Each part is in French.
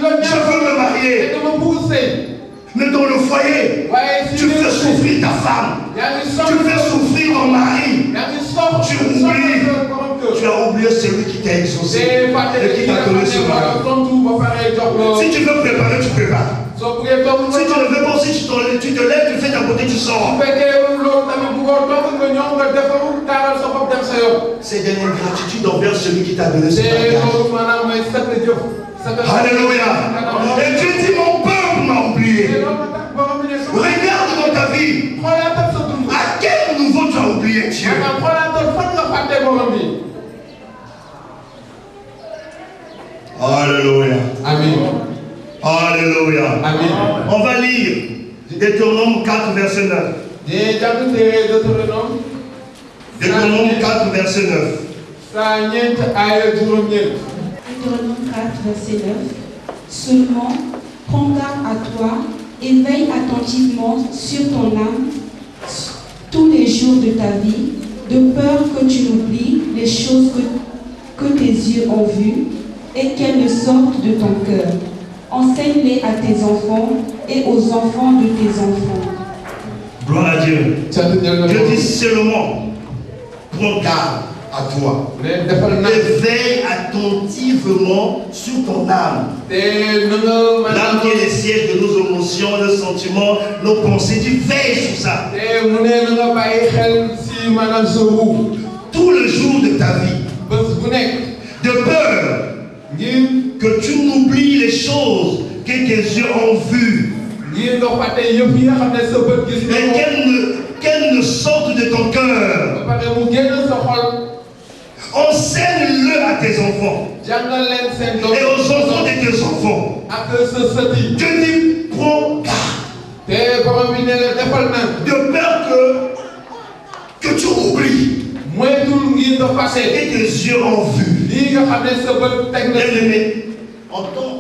veux me marier. Mais dans le foyer, tu fais souffrir ta femme. Tu fais souffrir ton mari. Tu as oublié celui qui t'a exaucé et qui t'a donné ce mari. Si tu veux préparer, tu prépares. Si tu ne veux pas, si tu te lèves, tu fais ta beauté, tu sors. C'est de l'ingratitude envers celui qui t'a donné ce bagage. Alléluia. Et Dieu dit, mon peuple m'a oublié. Regarde dans ta vie. À quel niveau tu as oublié Dieu? Alléluia. Amen. Alléluia. Amen. On va lire Deutéronome 4, verset 9. Deutéronome 4, verset 9. Deutéronome 4, verset 9. Seulement, prends garde à toi et veille attentivement sur ton âme tous les jours de ta vie, de peur que tu n'oublies les choses que tes yeux ont vues et qu'elles ne sortent de ton cœur. Enseigne-les à tes enfants et aux enfants de tes enfants. Gloire à Dieu. Je dis seulement, prends garde à toi. Et veille attentivement sur ton âme. L'âme qui est le siège de nos émotions, nos sentiments, nos pensées. Tu veilles sur ça. Tout le jour de ta vie. De peur que tu n'oublies les choses que tes yeux ont vues. Et qu'elles ne sortent de ton cœur. Enseigne-le à tes enfants et aux enfants de tes enfants. Dieu dit, prends garde. De peur que tu oublies et tes yeux ont vu. Bien-aimé, en tant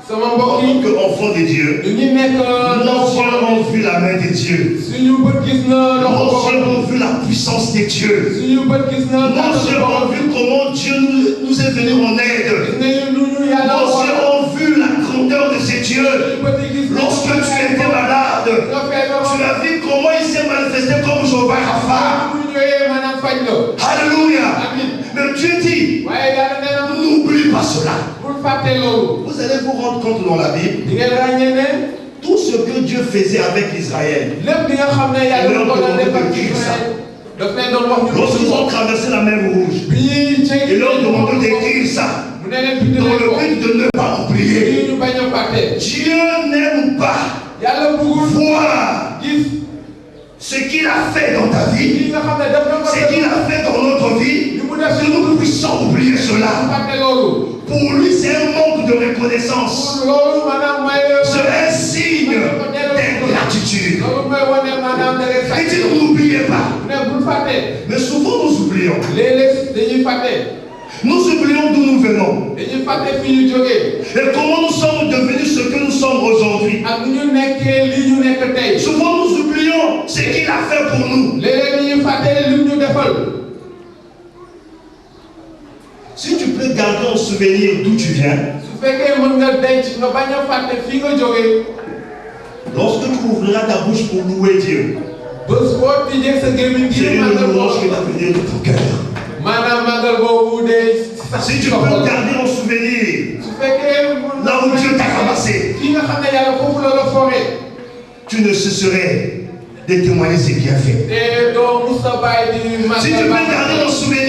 qu'enfant de Dieu, nos yeux ont vu la main de Dieu. Nos yeux ont vu la puissance de Dieu. Nos yeux ont vu comment Dieu nous est venu en aide. Nos yeux ont vu la grandeur de ces dieux. Lorsque tu étais malade, tu as vu comment il s'est manifesté comme Jéhovah Rapha. Alléluia. Mais Dieu dit, n'oublie pas cela. Vous allez vous rendre compte dans la Bible, tout ce que Dieu faisait avec Israël. Il leur demandait d'écrire ça. Lorsqu'ils ont traversé la mer Rouge, il leur demandait d'écrire ça. Dans le but de ne pas oublier. Dieu n'aime pas voir ce qu'il a fait dans ta vie, ce qu'il a fait dans notre vie, que nous puissions oublier cela. Pour lui, c'est un manque de reconnaissance. C'est un signe d'ingratitude. Il dit, n'oubliez pas. Mais souvent, nous oublions. Nous oublions d'où nous venons. Et comment nous sommes devenus ce que nous sommes aujourd'hui. Souvent nous oublions ce qu'il a fait pour nous. Si tu peux garder en souvenir d'où tu viens, lorsque tu ouvriras ta bouche pour louer Dieu, c'est une louange qui va venir de ton cœur. Si tu peux garder en souvenir là où Dieu t'a ramassé, tu ne cesserais de témoigner ce qu'il a fait. Si tu peux garder en souvenir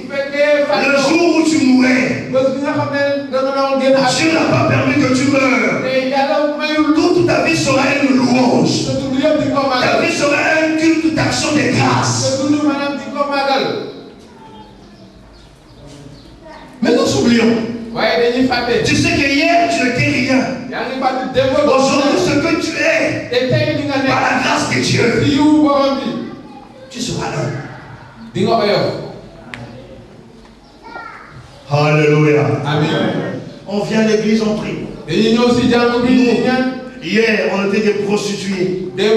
le jour où tu mourais, Dieu n'a pas permis que tu meurs. Toute ta vie sera une louange. Ta vie sera un culte d'action de grâce. Mais nous oublions. Tu sais que hier tu n'étais rien. Aujourd'hui ce que tu es, par la grâce de Dieu, tu seras là. Alléluia. Amen. On vient à l'église, on prie. Hier on était des prostituées. Hier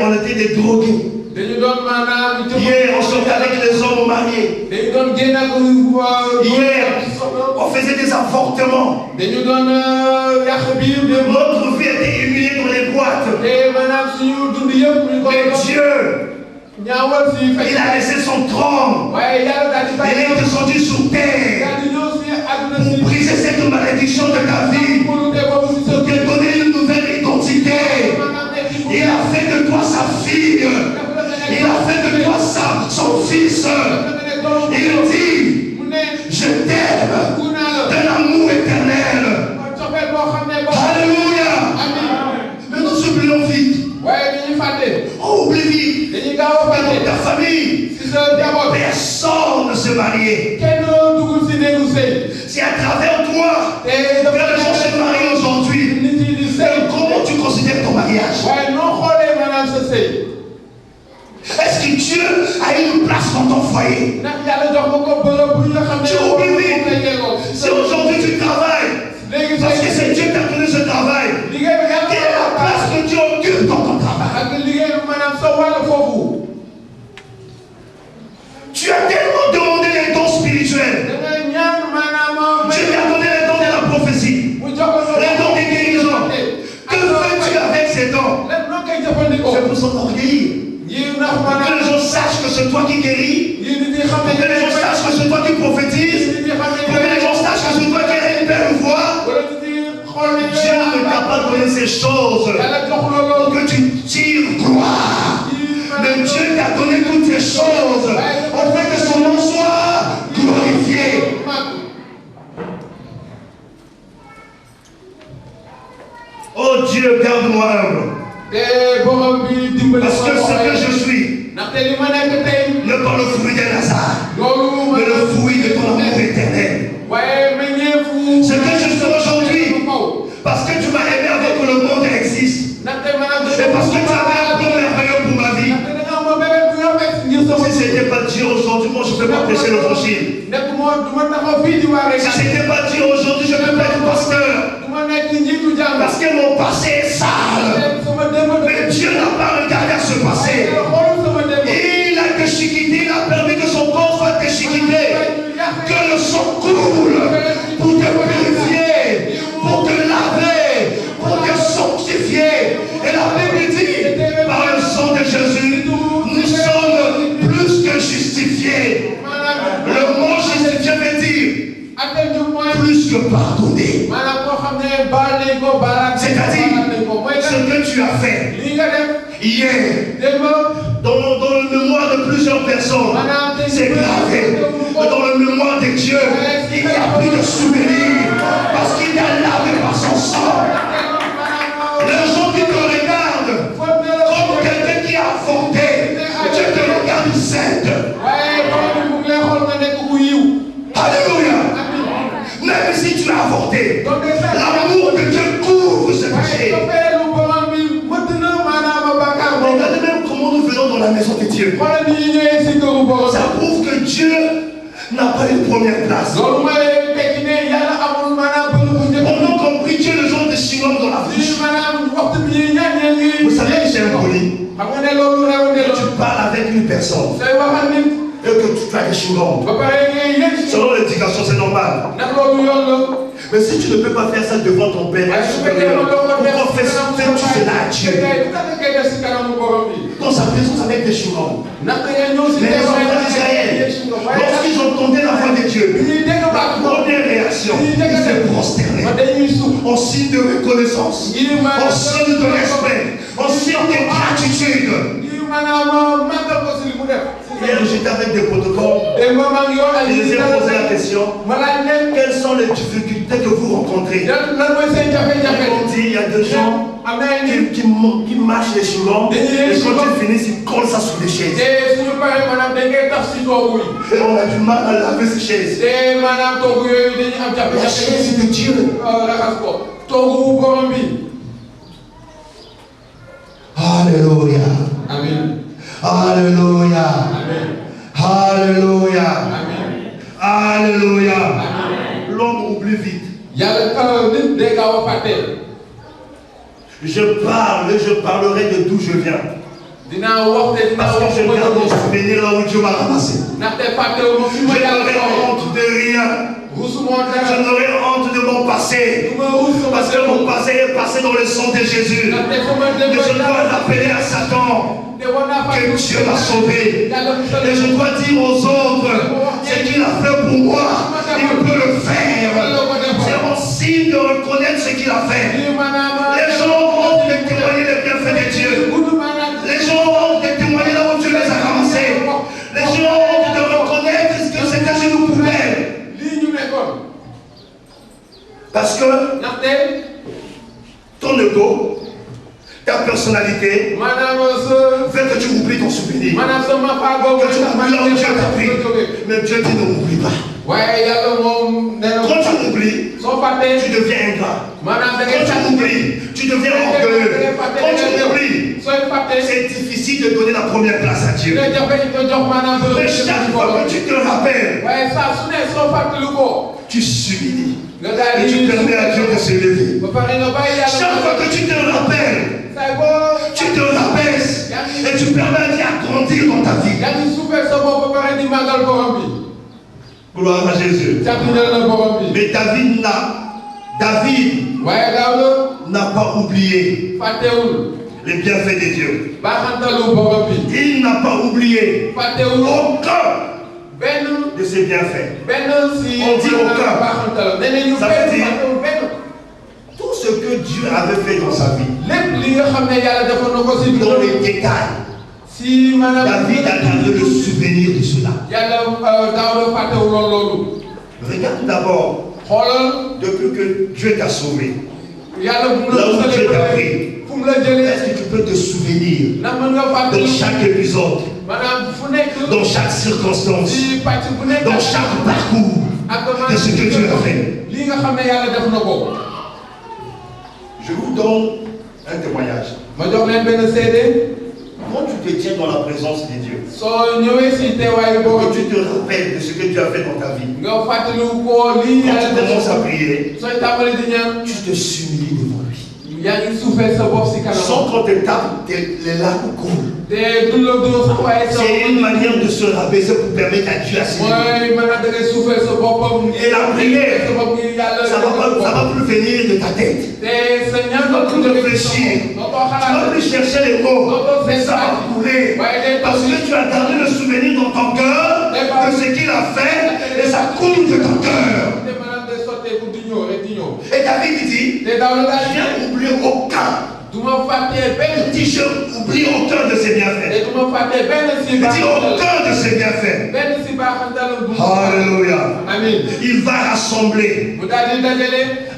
on était des drogués. Hier, on sortait avec les hommes mariés. Hier, on faisait des avortements. Notre vie était humiliée dans les boîtes. Mais Dieu, il a laissé son trône. Il est descendu sur terre pour briser cette malédiction de ta vie, pour te donner une nouvelle identité. Il a fait de toi sa fille. Il a fait de toi son fils. Il dit, je t'aime d'un amour éternel. Alléluia. Mais nous oublions vite. On oublie vite. Dans ta famille, personne ne se mariait. C'est à travers toi que les gens se marient aujourd'hui. Comment tu considères ton mariage? Est-ce que Dieu a une place dans ton foyer? Tu oublies vite. Si aujourd'hui tu travailles, parce que c'est Dieu qui t'a donné ce travail, quelle est la place que Dieu occupe dans ton travail? Tu as tellement demandé les dons spirituels. Dieu t'a donné les dons de la prophétie, les dons des guérisons. Que fais-tu avec ces dons? C'est pour s'enorgueillir. Que les gens sachent que c'est toi qui guéris. Que les gens sachent que c'est toi qui prophétises. Que les gens sachent que c'est toi qui as une belle voix. Dieu ne t'a pas donné ces choses pour que tu tires gloire. Mais Dieu t'a donné toutes ces choses afin que son nom soit glorifié. Oh Dieu, garde-moi humble. Parce que ce que je suis, ne pas le fruit d'un hasard, mais le fruit de ton amour éternel. Ce que je suis aujourd'hui, parce que tu m'as aimé avant que le monde existe, et parce que tu avais un plan merveilleux pour ma vie. Si ce n'était pas Dieu aujourd'hui, moi je ne peux pas prêcher l'évangile. Si ce n'était pas Dieu aujourd'hui, je ne peux pas être pasteur. Parce que mon passé est sale. Mais Dieu n'a pas regardé à ce passé. Il a déchiqueté, il a permis que son corps soit déchiqueté. Que le sang coule pour te purifier, pour te laver, pour te sanctifier. Et la Bible dit, par le sang de Jésus, nous sommes plus que justifiés. Le mot justifié veut dire plus que pardonné. C'est-à-dire, ce que tu as fait hier, dans le mémoire de plusieurs personnes, c'est gravé. Dans le mémoire de Dieu, il n'y a plus de souvenirs, parce qu'il t'a lavé par son sang. Les gens qui te regardent comme quelqu'un qui a avorté, Dieu te regarde sainte. Alléluia. Même si tu as avorté, l'amour de Dieu couvre ce péché. Regardez même comment nous venons dans la maison de Dieu. Ça prouve que Dieu n'a pas une première place. On a compris Dieu le genre de chewing dans la bouche. Vous savez que c'est impoli. Quand tu parles avec une personne et que tu fais des chewing, selon l'éducation, c'est normal. Mais si tu ne peux pas faire ça devant ton père, pourquoi fais-tu cela à Dieu? Dans sa présence avec des chewing. Mais les enfants d'Israël, lorsqu'ils entendaient la voix de Dieu, la première réaction, ils se prosternaient en signe de reconnaissance, en signe de respect, en signe de gratitude. Hier, j'étais avec des protocoles. Je les ai posé la question. Quelles sont les difficultés que vous rencontrez? Ils m'ont dit, il y a des gens qui marchent les chewing et quand ils finissent, ils collent ça sur les chaises. Et on a du mal à laver ces chaises. La chaise de Dieu. Alléluia. Amen. Alléluia. Alléluia. Alléluia. L'homme oublie vite. Je parle et je parlerai de d'où je viens. Parce que je garde mon souvenir là où Dieu m'a ramassé. Je n'aurai honte de rien. Je n'aurai honte de mon passé. Parce que mon passé est passé dans le sang de Jésus. Mais je dois rappeler à Satan que Dieu m'a sauvé. Et je dois dire aux autres ce qu'il a fait pour moi. Il peut le faire. C'est mon signe de reconnaître ce qu'il a fait. Les gens ont de témoigner les bienfaits de Dieu. Les gens ont de témoigner là où Dieu les a ramassés. Les gens ont de reconnaître ce que c'était chez nous poubelles. Parce que ton ego, ta personnalité fait que tu oublies ton souvenir. Que tu oublies là où Dieu t'a pris. Mais Dieu dit ne m'oublie pas. Quand tu oublies, tu deviens ingrat. Quand tu oublies, tu deviens orgueilleux. Quand tu oublies, c'est difficile de donner la première place à Dieu. Mais chaque fois que tu te rappelles, tu s'humilies. Et tu permets à Dieu de se lever. Chaque fois que tu te rappelles, tu te rabaisses et tu permets à Dieu de grandir dans ta vie. Gloire à Jésus. Mais David n'a pas oublié les bienfaits de Dieu. Il n'a pas oublié aucun de ses bienfaits. On dit aucun. Ça veut dire tout ce que Dieu avait fait dans sa vie. Dans les détails. David a gardé le souvenir de cela. Regarde d'abord, depuis que Dieu t'a sauvé, là où Dieu t'a pris, est-ce que tu peux te souvenir dans chaque épisode, dans chaque circonstance, dans chaque parcours de ce que Dieu a fait? Je vous donne un témoignage. Quand tu te tiens dans la présence de Dieu, que tu te rappelles de ce que Dieu a fait dans ta vie, quand tu commences à prier, tu te s'humilies devant lui. Sans qu'on te tape, les larmes coulent. C'est une manière de se rabaisser pour permettre à Dieu à s'élever. Et la prière, ça ne va plus venir de ta tête. Tu ne vas plus réfléchir. Tu ne vas plus chercher les mots. Mais ça va couler. Parce que tu as gardé le souvenir dans ton cœur de ce qu'il a fait. Et ça coule de ton cœur. Et David dit, je n'ai oublié aucun. Il dit, je n'oublie aucun de ses bienfaits. Il dit, aucun de ses bienfaits. Alléluia. Il va rassembler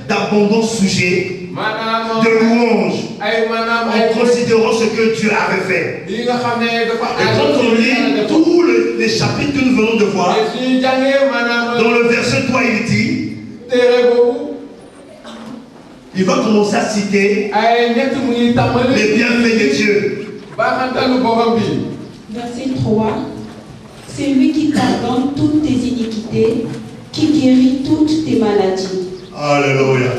d'abondants sujets de louanges en considérant ce que Dieu avait fait. Et quand on lit tous les chapitres que nous venons de voir, dans le verset 3, il dit, il va commencer à citer les bienfaits de Dieu. Verset 3. C'est lui qui pardonne toutes tes iniquités, qui guérit toutes tes maladies. Alléluia.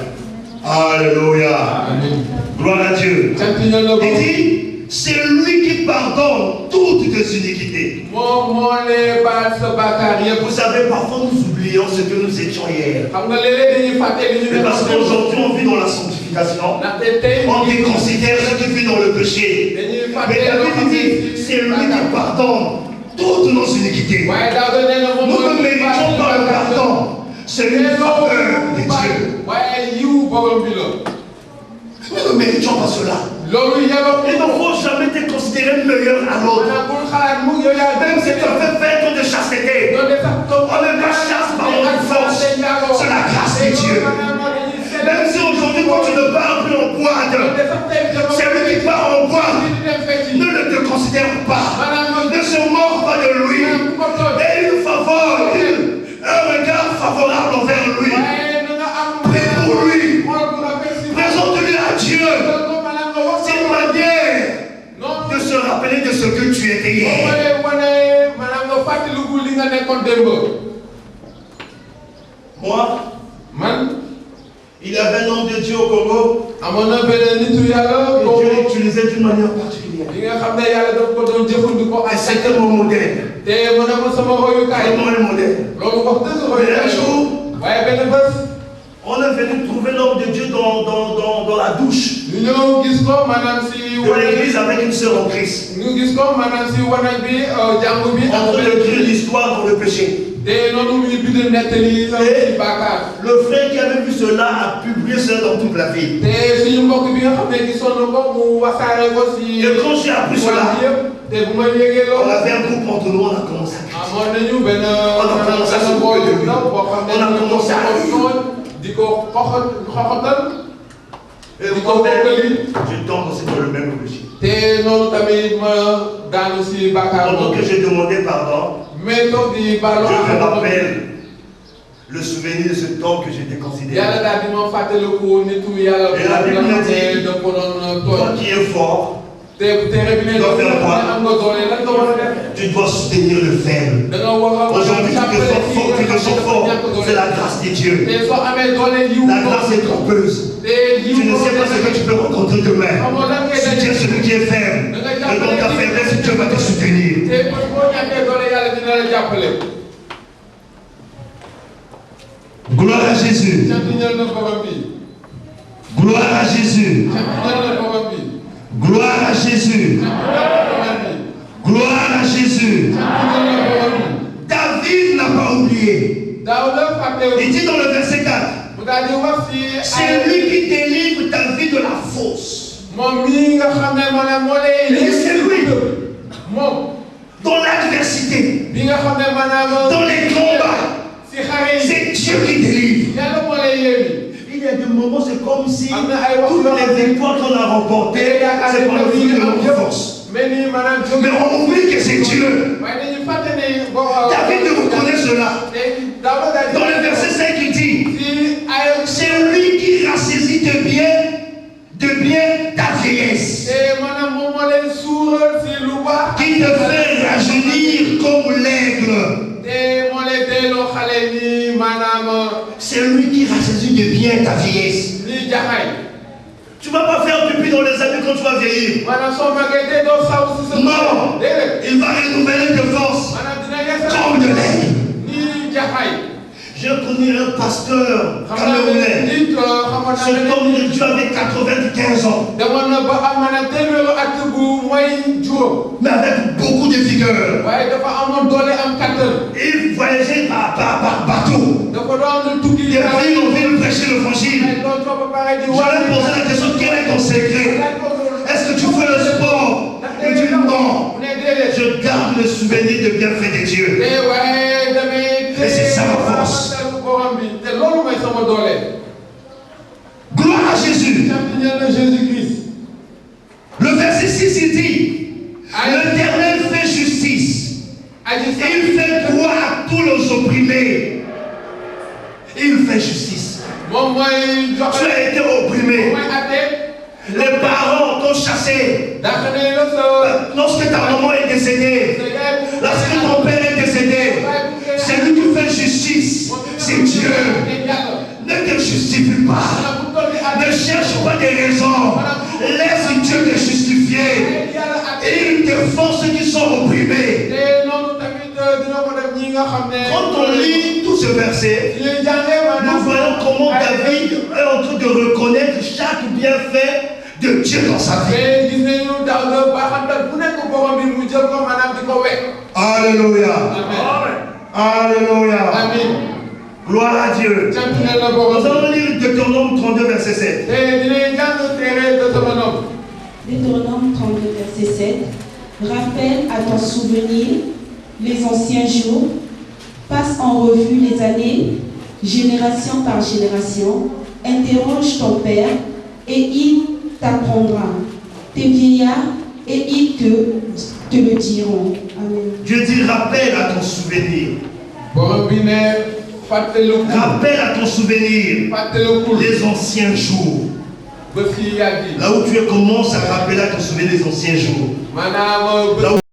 Alléluia. Amen. Gloire à Dieu. Il dit, c'est lui qui pardonne toutes tes iniquités. Vous savez, parfois nous oublions ce que nous étions hier. Mais parce qu'aujourd'hui on vit dans la sanctification, on déconsidère ce qui vit dans le péché. Mais David dit, c'est lui qui pardonne toutes nos iniquités. Nous ne méritons pas le pardon. C'est une faveur de Dieu. Nous ne méritons pas cela. Il ne faut jamais te considérer meilleur à l'autre. Même si tu as fait faire de chasteté, on ne pas chasse par notre force. C'est la grâce de Dieu. Même si aujourd'hui, quand tu ne pars plus en boîte, c'est lui qui part en boîte. Ne te considère pas. Ne se moque pas de lui. Et une faveur, un regard favorable envers lui. Prie pour lui. Présente-lui à Dieu. C'est une manière de se rappeler de ce que tu étais hier. Moi, il y a Il y avait un homme de Dieu au Congo. Et Dieu l'utilisait d'une manière particulière. Et c'était mon modèle. Vraiment un modèle. Mais un jour, on est venu trouver l'homme de Dieu dans la douche de l'église avec une sœur en Christ. En train d'écrire l'histoire pour le péché. Et le frère qui avait vu cela a publié cela dans toute la ville. Et quand j'ai appris cela, on avait un groupe entre nous, on a commencé à critiquer. On a commencé à se moquer de lui. On a commencé à rire. Et vous comprenez, je tombe aussi dans le même péché. Pendant que j'ai demandé pardon, je me rappelle le souvenir de ce temps que j'étais considéré. Et la Bible me dit, toi qui es fort, tu dois faire quoi? Tu dois soutenir le faible. Aujourd'hui, tu te sens fort. C'est la grâce de Dieu. La grâce est trompeuse. Tu ne sais pas ce que tu peux rencontrer demain. Si tu es celui qui est faible, et dans ta faiblesse, Dieu va te soutenir. Gloire à Jésus. Gloire à Jésus. Gloire à Jésus. Gloire à Jésus. David n'a pas oublié. Il dit dans le verset 4, c'est lui qui délivre ta vie de la fosse. Et c'est lui. Dans l'adversité, dans les combats, c'est Dieu qui délivre. Il y a des moments, c'est comme si toutes les victoires qu'on a remportées, c'est pour le fruit de notre force. Mais on oublie que c'est Dieu. David reconnaît cela. Dans le verset 5, il dit, c'est lui qui rassaisit de bien ta vieillesse. Qui te fait rajeunir comme l'aigle. C'est lui qui rassaisit de bien ta vieillesse. Tu ne vas pas faire pipi dans les habits quand tu vas vieillir. Non, il va renouveler tes forces comme de l'aigle. J'ai connu un pasteur camerounais. Cet homme de Dieu avait 95 ans. Mais avec beaucoup de vigueur. Il voyageait par bateau. Il est venu en ville prêcher l'évangile. Je lui ai posé la question, quel est ton secret? Est-ce que tu fais le sport? Il dit non. Je garde le souvenir de bienfaits de Dieu. Et c'est ça ma force. Gloire à Jésus. Le verset 6 il dit, l'Éternel fait justice. Il fait droit à tous les opprimés. Il fait justice. Tu as été opprimé. Les parents t'ont chassé. Lorsque ta maman est décédée, lorsque ton père est décédé, c'est lui qui fait justice. C'est Dieu. Ne te justifie pas. Ne cherche pas des raisons. Laisse Dieu te justifier. Et il défend ceux qui sont opprimés. Quand on lit tout ce verset, nous voyons comment David est en train de reconnaître chaque bienfait de Dieu dans sa vie. Alléluia. Alléluia. Gloire à Dieu. Nous allons lire Deutéronome 32, verset 7. Deutéronome 32, verset 7. Rappelle à ton souvenir les anciens jours, passe en revue les années, génération par génération, interroge ton père et il t'apprendra, tes vieillards et ils te le diront. Amen. Dieu dit rappelle à ton souvenir. Rappelle à ton souvenir les anciens jours. Là où tu commences à rappeler à ton souvenir les anciens jours. Là où